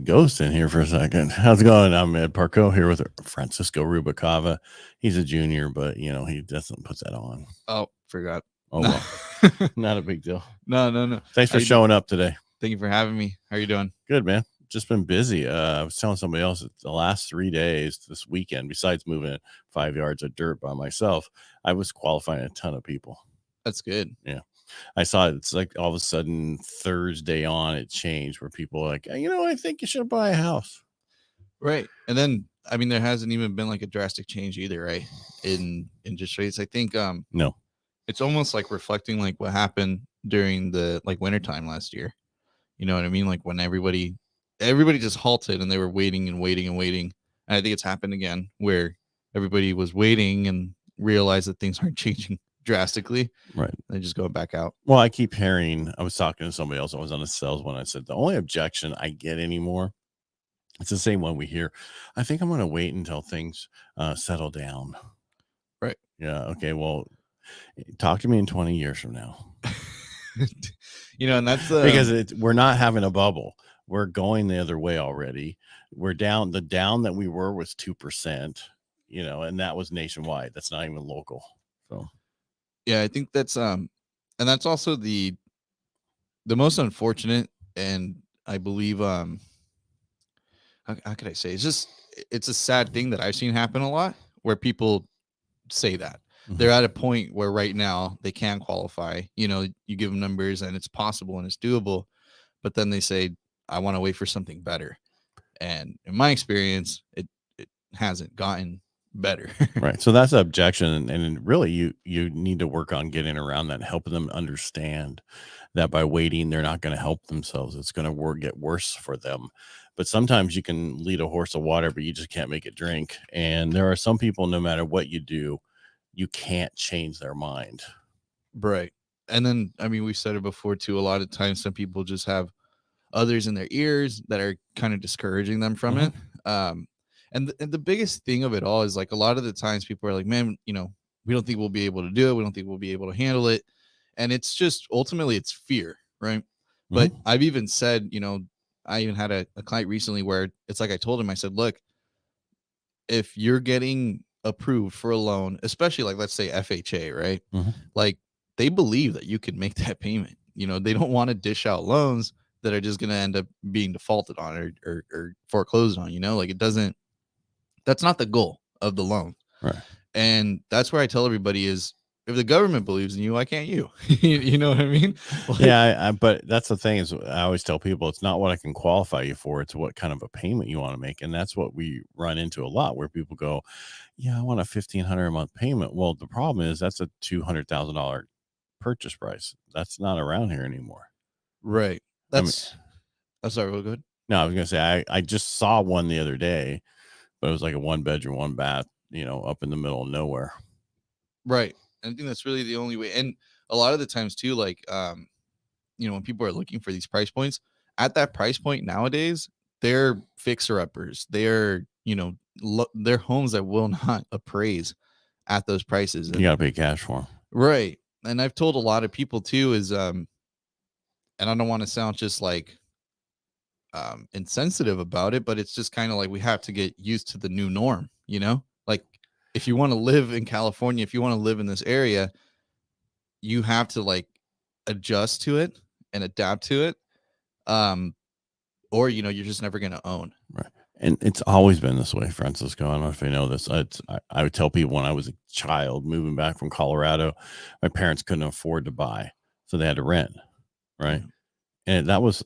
ghost in here for a second. How's it going? I'm Ed Parcaut here with Francisco Ruvalcaba. He's a junior, but he doesn't put that on. Oh, forgot. Oh well, not a big deal. No. Thanks for showing up today. Thank you for having me. How are you doing? Good, man. Just been busy. I was telling somebody else that the last 3 days this weekend, besides moving 5 yards of dirt by myself, I was qualifying a ton of people. That's good. Yeah. I saw it's like all of a sudden Thursday on it changed where people are like, I think you should buy a house. Right. And then, I mean, there hasn't even been like a drastic change either, right? In interest rates. I think, no, it's almost like reflecting like what happened during the like wintertime last year. You know what I mean? Like when everybody just halted and they were waiting and waiting and waiting. And I think it's happened again where everybody was waiting and realized that things aren't changing drastically. Right. They just go back out. Well, I keep hearing, I was talking to somebody else. I was on a sales one. I said, the only objection I get anymore, it's the same one we hear. I think I'm going to wait until things settle down. Right. Yeah. Okay. Well, talk to me in 20 years from now. And that's because we're not having a bubble. We're going the other way already. We're down. The down that we were was 2%, and that was nationwide. That's not even local. So, yeah, I think that's and that's also the most unfortunate, and I believe how could I say, it's a sad thing that I've seen happen a lot where people say that they're at a point where right now they can qualify. You give them numbers and it's possible and it's doable, but then they say, I want to wait for something better. And in my experience, it hasn't gotten better. Right. So that's the objection. And really you need to work on getting around that, helping them understand that by waiting, they're not going to help themselves. It's going to get worse for them. But sometimes you can lead a horse to water, but you just can't make it drink. And there are some people, no matter what you do, you can't change their mind. Right. And then, I mean, we've said it before too. A lot of times some people just have others in their ears that are kind of discouraging them from it. And the biggest thing of it all is like a lot of the times people are like, man, we don't think we'll be able to do it. We don't think we'll be able to handle it. And it's just ultimately it's fear. Right. But I've even said, I even had a client recently where it's like I told him, I said, look, if you're getting approved for a loan, especially like let's say FHA, right? Like they believe that you can make that payment. They don't want to dish out loans that are just going to end up being defaulted on or foreclosed on. Like it doesn't. That's not the goal of the loan, right? And that's where I tell everybody is, if the government believes in you, why can't you? You know what I mean? Like, yeah, but that's the thing is I always tell people it's not what I can qualify you for. It's what kind of a payment you want to make. And that's what we run into a lot where people go, yeah, I want a $1,500 a month payment. Well, the problem is that's a $200,000 purchase price. That's not around here anymore. Right. I'm sorry, we'll go ahead. No, I was going to say, I just saw one the other day, but it was like a 1-bedroom, 1-bath, up in the middle of nowhere. Right. I think that's really the only way. And a lot of the times too, like, when people are looking for these price points at that price point nowadays, they're fixer-uppers. They're, they're homes that will not appraise at those prices. And you got to pay cash for them. Right. And I've told a lot of people too is, and I don't want to sound just like, insensitive about it, but it's just kind of like we have to get used to the new norm, like if you want to live in California, if you want to live in this area, you have to like adjust to it and adapt to it. Or, you're just never going to own. Right. And it's always been this way, Francisco. I don't know if you know this. I would tell people when I was a child moving back from Colorado, my parents couldn't afford to buy, so they had to rent. Right. And that was,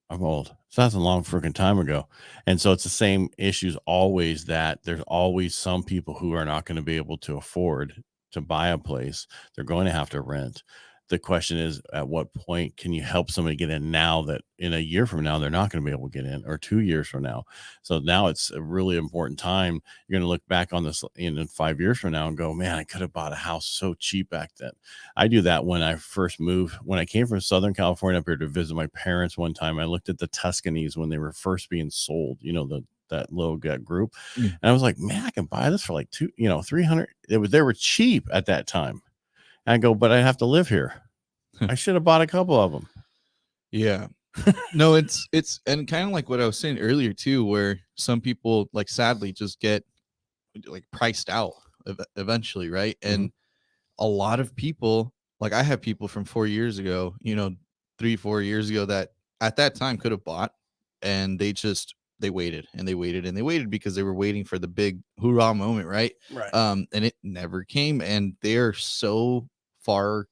I'm old. So that's a long freaking time ago. And so it's the same issues always, that there's always some people who are not going to be able to afford to buy a place. They're going to have to rent. The question is, at what point can you help somebody get in now that in a year from now, they're not going to be able to get in, or 2 years from now? So now it's a really important time. You're going to look back on this in 5 years from now and go, man, I could have bought a house so cheap back then. I do that when I first moved. When I came from Southern California up here to visit my parents one time, I looked at the Tuscanies when they were first being sold, that little group. And I was like, man, I can buy this for like $300. They were cheap at that time. And I go, but I have to live here. I should have bought a couple of them. Yeah. No, it's and kind of like what I was saying earlier too, where some people like sadly just get like priced out eventually, right? And a lot of people, like I have people from 4 years ago, 3-4 years ago that at that time could have bought, and they waited and they waited and they waited because they were waiting for the big hoorah moment, right? Right. And it never came, and they're so far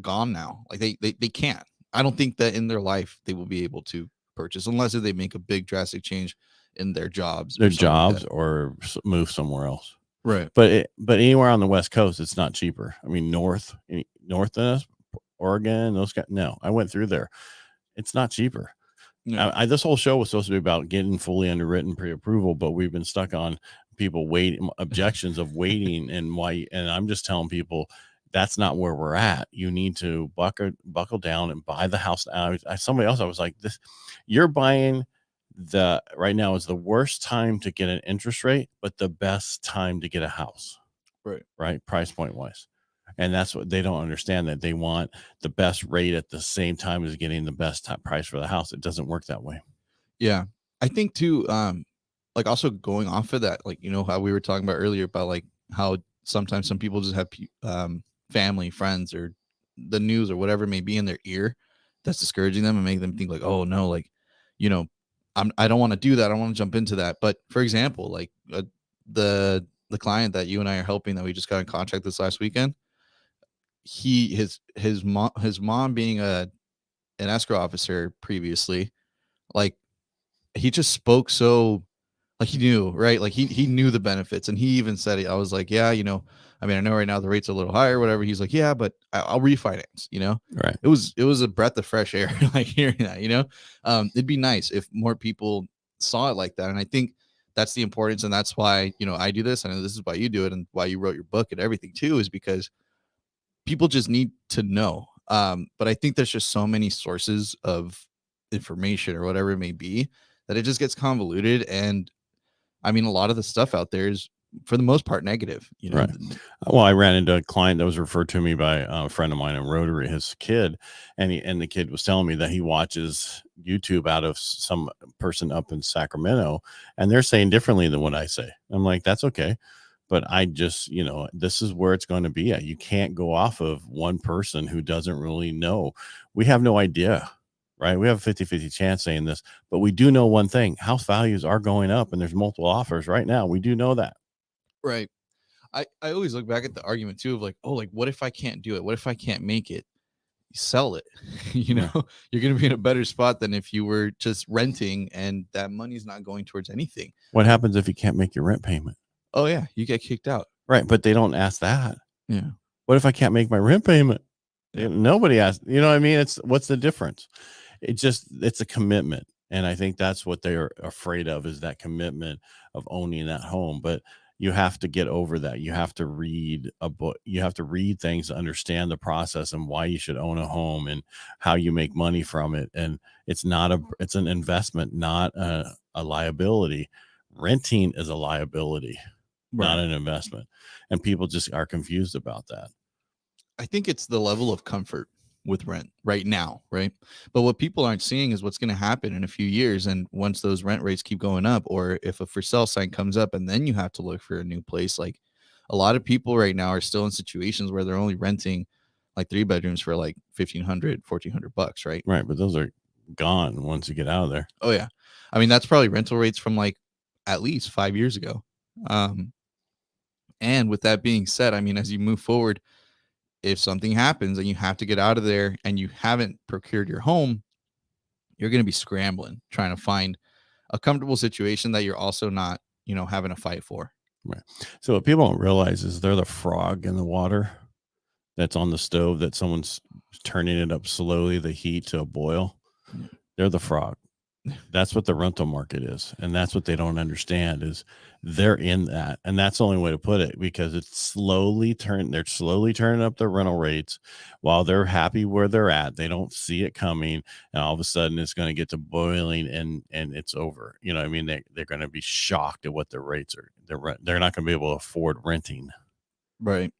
gone now. Like they can't. I don't think that in their life they will be able to purchase unless they make a big drastic change in their jobs, Their or something like jobs that. or move somewhere else. Right. But anywhere on the West Coast, it's not cheaper. I mean, north of us, Oregon, those guys. No, I went through there. It's not cheaper. Yeah. This whole show was supposed to be about getting fully underwritten pre-approval, but we've been stuck on people waiting, objections of waiting, and why. And I'm just telling people that's not where we're at. You need to buckle down and buy the house. Somebody else, I was like, this, you're buying right now is the worst time to get an interest rate, but the best time to get a house. Right. Price point wise. And that's what they don't understand, that they want the best rate at the same time as getting the best price for the house. It doesn't work that way. Yeah. I think too, like also going off of that, like, how we were talking about earlier about like how sometimes some people just have family, friends, or the news or whatever it may be in their ear that's discouraging them and making them think like, oh no, like, I don't want to do that. I don't want to jump into that. But for example, like the client that you and I are helping that we just got in contact this last weekend, his mom being an escrow officer previously, like he just spoke so like he knew, right? Like he knew the benefits, and he even said it. I was like, yeah, I mean, I know right now the rate's a little higher, whatever. He's like, yeah, but I'll refinance. Right. It was a breath of fresh air, like hearing that. It'd be nice if more people saw it like that, and I think that's the importance, and that's why I do this. I know this is why you do it, and why you wrote your book and everything too, is because people just need to know. But I think there's just so many sources of information or whatever it may be that it just gets convoluted. And I mean, a lot of the stuff out there is for the most part negative, Right. Well, I ran into a client that was referred to me by a friend of mine in Rotary, his kid, and the kid was telling me that he watches YouTube out of some person up in Sacramento, and they're saying differently than what I say. I'm like, that's okay. But I just, this is where it's going to be at. You can't go off of one person who doesn't really know. We have no idea, right? We have a 50-50 chance saying this, but we do know one thing: house values are going up, and there's multiple offers right now. We do know that. Right. I always look back at the argument too of like, oh, like what if I can't do it? What if I can't make it? Sell it. You're going to be in a better spot than if you were just renting and that money's not going towards anything. What happens if you can't make your rent payment? Oh yeah, you get kicked out. Right, but they don't ask that. Yeah. What if I can't make my rent payment? Yeah. Nobody asks. You know what I mean? What's the difference? It's a commitment. And I think that's what they're afraid of, is that commitment of owning that home. But you have to get over that. You have to read a book. You have to read things to understand the process and why you should own a home and how you make money from it. And it's an investment, not a liability. Renting is a liability, not an investment. And people just are confused about that. I think it's the level of comfort with rent right now, right? But what people aren't seeing is what's going to happen in a few years. And once those rent rates keep going up, or if a for sale sign comes up and then you have to look for a new place, like a lot of people right now are still in situations where they're only renting like 3 bedrooms for like $1,400-$1,400, right? Right. But those are gone once you get out of there. Oh yeah. I mean, that's probably rental rates from like at least 5 years ago. And with that being said, I mean, as you move forward, if something happens and you have to get out of there and you haven't procured your home, you're going to be scrambling trying to find a comfortable situation that you're also not, having a fight for. Right. So what people don't realize is they're the frog in the water that's on the stove that someone's turning it up slowly, the heat to a boil. They're the frog. That's what the rental market is. And that's what they don't understand, is they're in that. And that's the only way to put it, because they're slowly turning up their rental rates while they're happy where they're at. They don't see it coming. And all of a sudden it's going to get to boiling and it's over. You know what I mean? They're going to be shocked at what their rates are. They're not going to be able to afford renting. Right.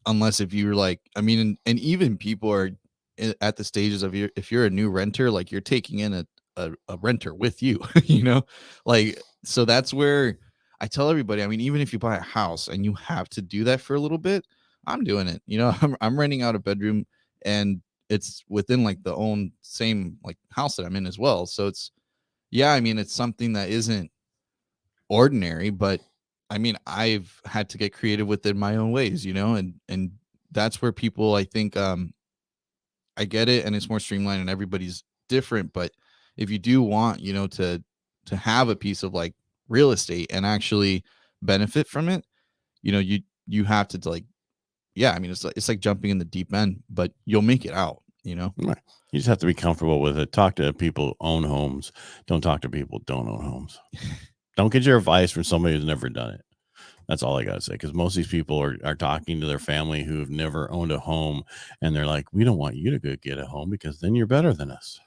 Unless if you're like, I mean, and even people are at the stages of if you're a new renter, like you're taking in a renter with you, like, so that's where I tell everybody, I mean, even if you buy a house and you have to do that for a little bit, I'm doing it. I'm renting out a bedroom, and it's within like the own same like house that I'm in as well. So I mean, it's something that isn't ordinary, but I mean, I've had to get creative within my own ways, and that's where people, I think, I get it, and it's more streamlined, and everybody's different. But if you do want, to have a piece of like real estate and actually benefit from it, you have to like, I mean, it's like jumping in the deep end, but you'll make it out. Right. You just have to be comfortable with it. Talk to people who own homes. Don't talk to people who don't own homes. Don't get your advice from somebody who's never done it. That's all I got to say. Because most of these people are talking to their family who've never owned a home. And they're like, we don't want you to go get a home because then you're better than us.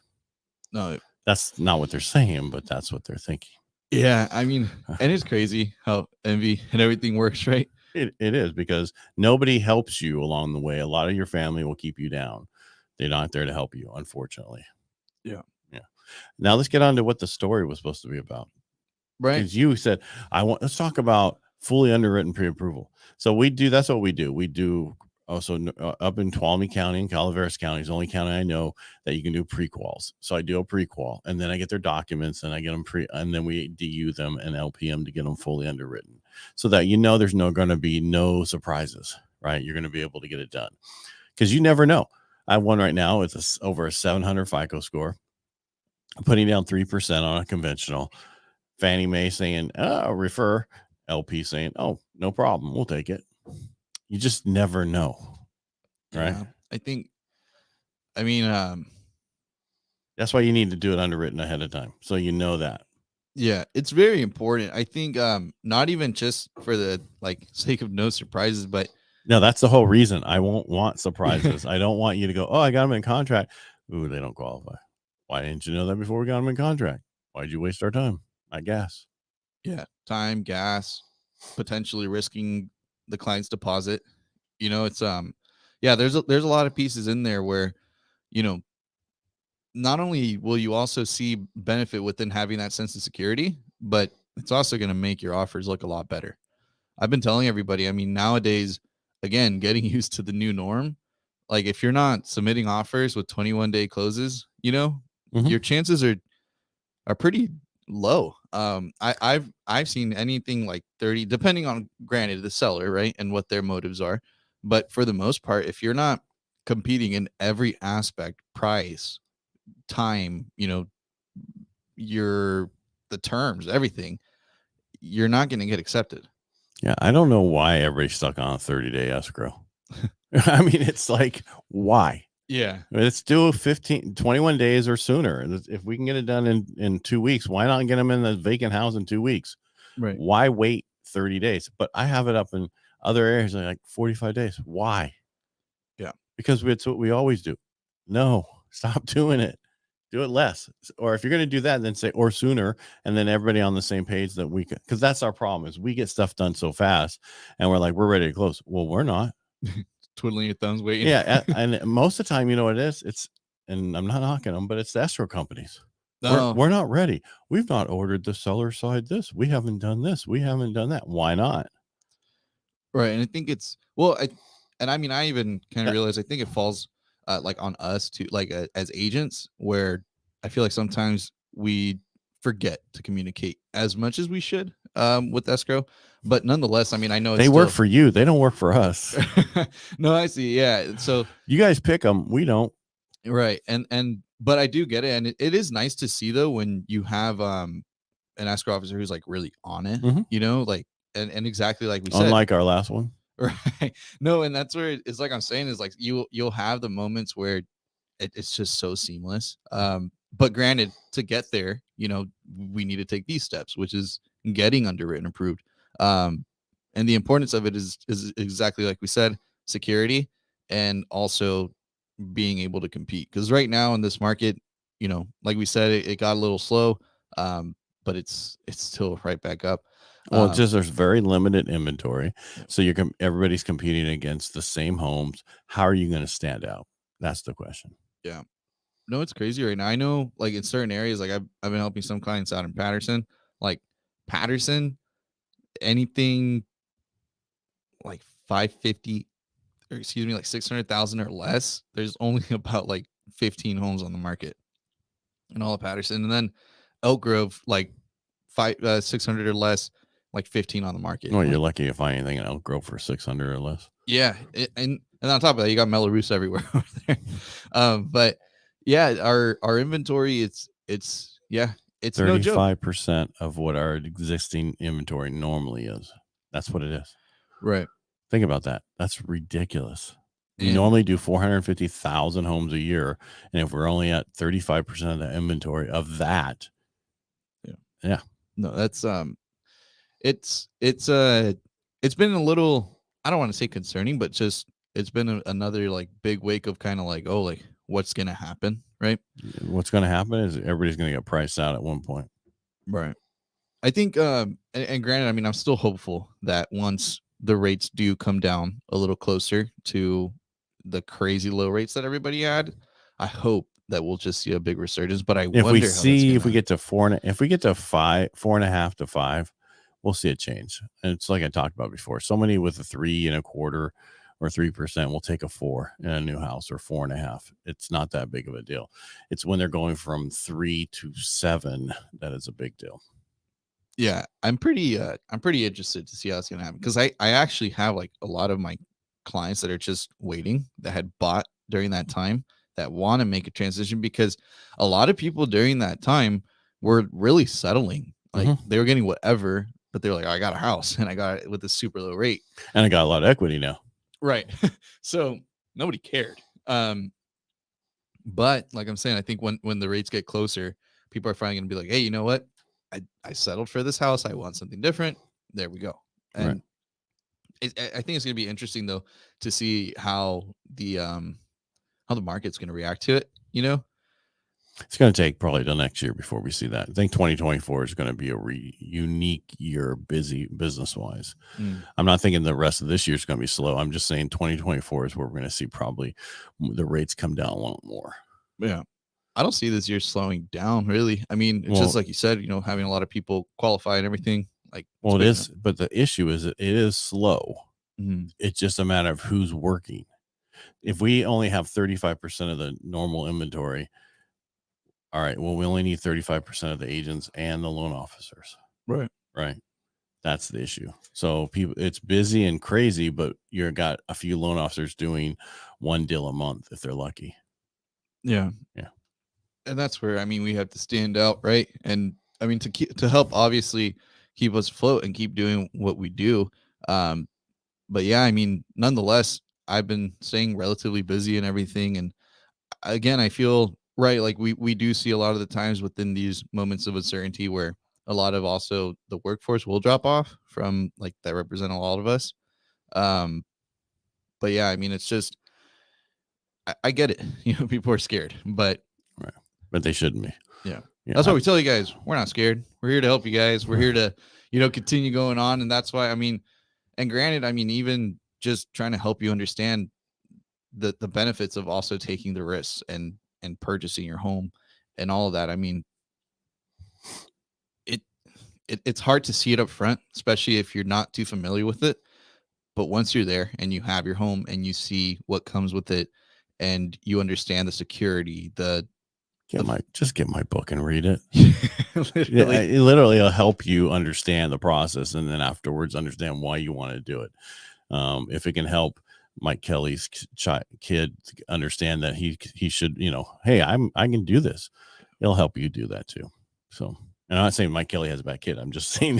No, that's not what they're saying, but that's what they're thinking. Yeah. I mean, and it's crazy how envy and everything works, right? It is, because nobody helps you along the way. A lot of your family will keep you down. They're not there to help you, unfortunately. Yeah. Now let's get on to what the story was supposed to be about. Right. Because you said, let's talk about fully underwritten pre-approval. So that's what we do. We do also up in Tuolumne County and Calaveras County is the only county I know that you can do pre-quals. So I do a pre-qual, and then I get their documents, and I get them and then we DU them and LPM to get them fully underwritten, so that there's going to be no surprises, right? You're going to be able to get it done, because you never know. I have one right now with over a 700 FICO score, putting down 3% on a conventional. Fannie Mae saying, refer. LP saying, oh, no problem, we'll take it. You just never know, right? I mean, that's why you need to do it underwritten ahead of time, so you know that. Yeah, it's very important. I think not even just for the like sake of no surprises, but no, that's the whole reason. I won't want surprises. I don't want you to go, oh, I got them in contract. Ooh, they don't qualify. Why didn't you know that before we got them in contract? Why'd you waste our time? I guess. Yeah, time, gas, potentially risking the client's deposit. It's there's a lot of pieces in there where, not only will you also see benefit within having that sense of security, but it's also going to make your offers look a lot better. I've been telling everybody, I mean, nowadays, again, getting used to the new norm, like if you're not submitting offers with 21-day closes, your chances are pretty low. I've seen anything like 30, depending on, granted, the seller, right, and what their motives are. But for the most part, if you're not competing in every aspect, price, time, the terms, everything, you're not going to get accepted. Yeah, I don't know why everybody's stuck on a 30-day escrow. I mean, it's like, why? Yeah. Let's do 21 days or sooner. If we can get it done in 2 weeks, why not get them in the vacant house in 2 weeks? Right. Why wait 30 days? But I have it up in other areas like 45 days. Why? Yeah. Because it's what we always do. No, stop doing it. Do it less. Or if you're going to do that, then say or sooner, and then everybody on the same page that we can, because that's our problem is we get stuff done so fast and we're like, we're ready to close. Well, we're not. Twiddling your thumbs waiting. Yeah. And most of the time, you know what it is? It's, and I'm not knocking them, but it's the escrow companies. No. We're not ready. We've not ordered the seller side this. We haven't done this. We haven't done that. Why not? Right. And I think it's, I mean, I even kind of realize, I think it falls like on us to like as agents, where I feel like sometimes we forget to communicate as much as we should with escrow. But nonetheless, I mean, I know they work for you. They don't work for us. No, I see. Yeah. So you guys pick them. We don't. Right. But I do get it. And it is nice to see, though, when you have an escrow officer who's like really on it, like, and exactly like we said. Unlike our last one. Right. No, and that's where it's like I'm saying is like you'll have the moments where it's just so seamless. But granted, to get there, we need to take these steps, which is getting underwritten approved. And the importance of it is exactly like we said, security, and also being able to compete. Because right now in this market, like we said, it got a little slow, but it's still right back up. Well, just there's very limited inventory, so everybody's competing against the same homes. How are you going to stand out? That's the question. Yeah. No, it's crazy right now. I know, like in certain areas, like I've been helping some clients out in Patterson. Like Patterson, anything like 550, or excuse me, like 600,000 or less, there's only about like 15 homes on the market in all of Patterson. And then Elk Grove, like 600 or less, like 15 on the market. Well, you're Like, lucky to find anything in Elk Grove for 600 or less. yeah, and on top of that, you got Melrose everywhere over there. But yeah, our inventory, it's no joke. 35% of what our existing inventory normally is. That's what it is. Right. Think about that. That's ridiculous. We And- normally do 450,000 homes a year, and if we're only at 35% of the inventory of that, yeah. No, that's it's been a little, I don't want to say concerning, but just it's been another like big wake of kind of like, oh, like what's gonna happen, right? What's going to happen is everybody's going to get priced out at one point. Right. I think and granted, I mean, I'm still hopeful that once the rates do come down a little closer to the crazy low rates that everybody had, I hope that we'll just see a big resurgence. But I If wonder we how that's see, if we gonna- get to if we get to 4.5 to 5, we'll see a change. And it's like I talked about before. Somebody with a 3.25 or 3% will take a 4 in a new house, or 4.5. It's not that big of a deal. It's when they're going from 3 to 7 that is a big deal. Yeah, I'm pretty interested to see how it's gonna happen, because I actually have like a lot of my clients that are just waiting, that had bought during that time, that want to make a transition, because a lot of people during that time were really settling. Like they were getting whatever, but they're like, I got a house and I got it with a super low rate. And I got a lot of equity now. Right. So nobody cared. But like I'm saying, I think when the rates get closer, people are finally gonna be like, hey, you know what? I settled for this house. I want something different. There we go. And I think it's gonna be interesting though to see how the market's gonna react to it. You know, It's going to take probably till next year before we see that. I think 2024 is going to be a unique year, busy business wise. I'm not thinking the rest of this year is going to be slow. I'm just saying 2024 is where we're going to see probably the rates come down a lot more. Yeah. I don't see this year slowing down, really. I mean, it's just like you said, you know, having a lot of people qualify and everything. Like, well, it is, but the issue is it is slow. It's just a matter of who's working. If we only have 35% of the normal inventory, all right, well, we only need 35% of the agents and the loan officers. Right. That's the issue. So people, it's busy and crazy, but you've got a few loan officers doing one deal a month if they're lucky. Yeah. And that's where, I mean, we have to stand out, right? And I mean, to help obviously keep us afloat and keep doing what we do. But yeah, I mean, nonetheless, I've been staying relatively busy and everything. And again, I feel right, like we do see a lot of the times within these moments of uncertainty where a lot of also the workforce will drop off from like that represent a lot of us. But yeah, I mean, it's just I get it. You know, people are scared, but they shouldn't be. Yeah. That's why we tell you guys, we're not scared. We're here to help you guys. We're here to, you know, continue going on. And that's why, I mean, and granted, I mean, even just trying to help you understand the benefits of also taking the risks and purchasing your home and all of that. I mean, it's hard to see it up front, especially if you're not too familiar with it. But once you're there and you have your home and you see what comes with it and you understand the security, just get my book and read it. literally. It literally will help you understand the process, and then afterwards understand why you want to do it. If it can help Mike Kelly's kid understand that he should, you know, hey, I can do this. It'll help you do that too. So, and I'm not saying Mike Kelly has a bad kid. I'm just saying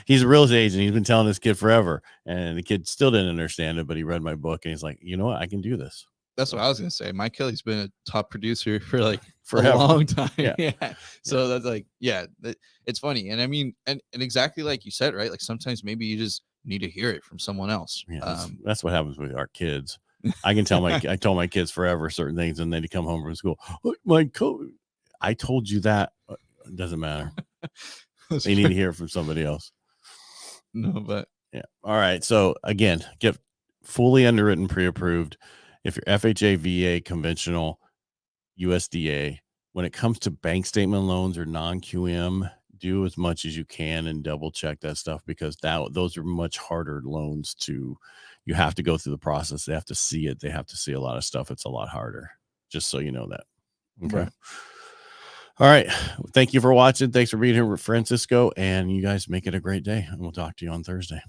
he's a real estate agent. He's been telling this kid forever, and the kid still didn't understand it, but he read my book and he's like, you know what, I can do this. That's what I was gonna say. Mike Kelly's been a top producer for like forever. A long time. Yeah. So that's like, it's funny. And I mean, and exactly like you said, right? Like sometimes maybe you just need to hear it from someone else. Yeah, that's what happens with our kids. I can tell I told my kids forever certain things, and then they come home from school. Oh, I told you that. It doesn't matter. They need to hear it from somebody else. No, but yeah. All right. So again, get fully underwritten, pre-approved. if you're FHA, VA, conventional, USDA, when it comes to bank statement loans or non-QM, do as much as you can and double check that stuff, because those are much harder loans to, you have to go through the process. They have to see it. They have to see a lot of stuff. It's a lot harder, just so you know that. Okay. Right. All right. Thank you for watching. Thanks for being here with Francisco, and you guys make it a great day, and we'll talk to you on Thursday.